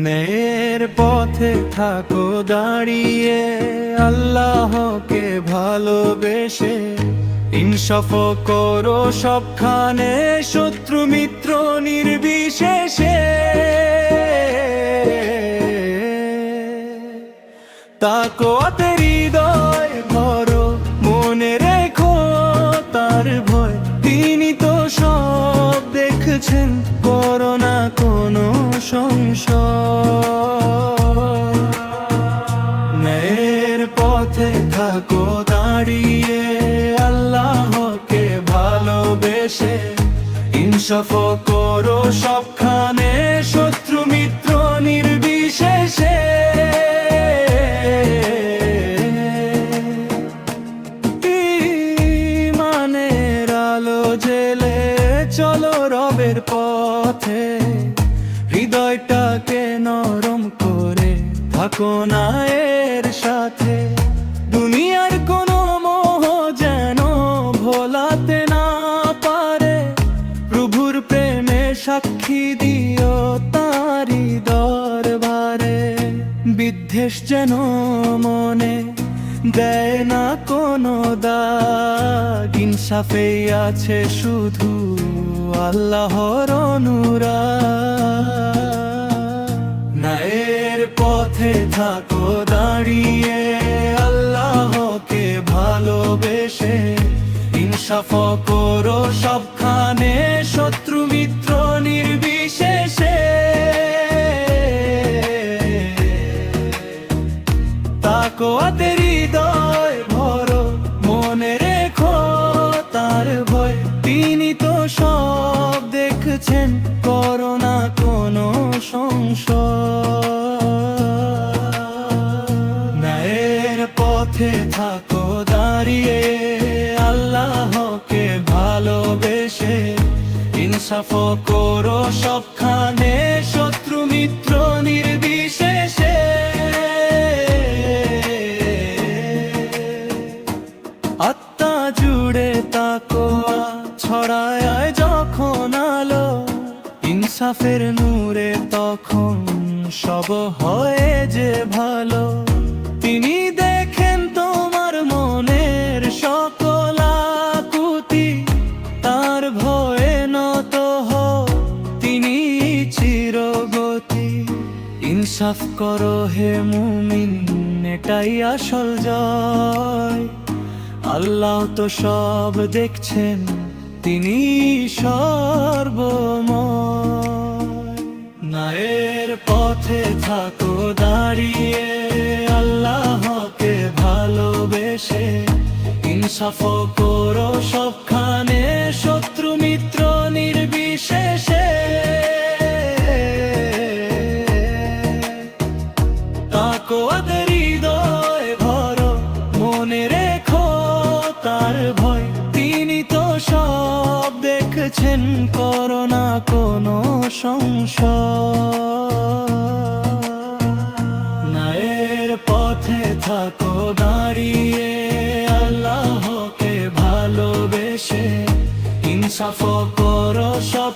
ন্যায়ের পথে থাকো দাঁড়িয়ে, আল্লাহকে ভালোবেসে। ইনসাফ করো সবখানে, শত্রু মিত্র নির্বিশেষে। তাকওয়াতে হৃদয় ভরো, মনে রেখো তার ভয়। তিনি তো সব দেখছেন, করো না কোনো সংশয়। ন্যায়ের পথে থাকো দাঁড়িয়ে, আল্লাহকে ভালোবেসে। ইনসাফ করো সবখানে, শত্রু মিত্র নির্বিশেষে। ঈমানের আলো জেলে চলো রবের পথে, হৃদয়টাকে নরম করে থাকো না এর সাথে। দুনিয়ার কোনো মোহ যেন ভোলাতে না পারে, প্রভুর প্রেমে সাক্ষী দিও তারি দরবারে। বিদ্বেষ যেন মনে দেয় না কোনো দাগ, ইনসাফে আছে শুধু আল্লাহর অনুরাগ। ন্যায়ের পথে থাকো দাঁড়িয়ে, আল্লাহকে ভালোবেসে। ইনসাফ করো সবখানে, শত্রু মিত্র নির্বিশেষে। তাকওয়াতে হৃদয় ভরো, মনে রেখো তার ভয়। তিনি তো সব দেখছেন, করো না কোনো সংশয়। ন্যায়ের পথে থাকো দাঁড়িয়ে, আল্লাহকে ভালোবেসে। ইনসাফ করো সবখানে, শত্রু মিত্র নির্বিশেষে। আত্মা জুড়ে তাকওয়া ছড়ায় যখন আলো, ইনসাফের নূরে তখন সব হয় যে ভালো। তিনি দেখেন তোমার মনের সকল আকুতি, তার ভয়ে নত হও, তিনি চিরগতি। ইনসাফ করো হে মুমিন, এটাই আসল জয়। আল্লাহ তো সব দেখছেন, তিনি সর্বময়। ন্যায়ের পথে থাকো দাঁড়িয়ে, আল্লাহকে ভালোবেসে। ইনসাফ করো সবখানে, শত্রু মিত্র নির্বিশেষে। তাকওয়াতে হৃদয় ভরো, মনে রেখো তার ভয়। তিনি তো সব দেখছেন, করো না কোনো সংশয়। ন্যায়ের পথে থাকো দাঁড়িয়ে, আল্লাহকে ভালোবেসে। ইনসাফ করো সব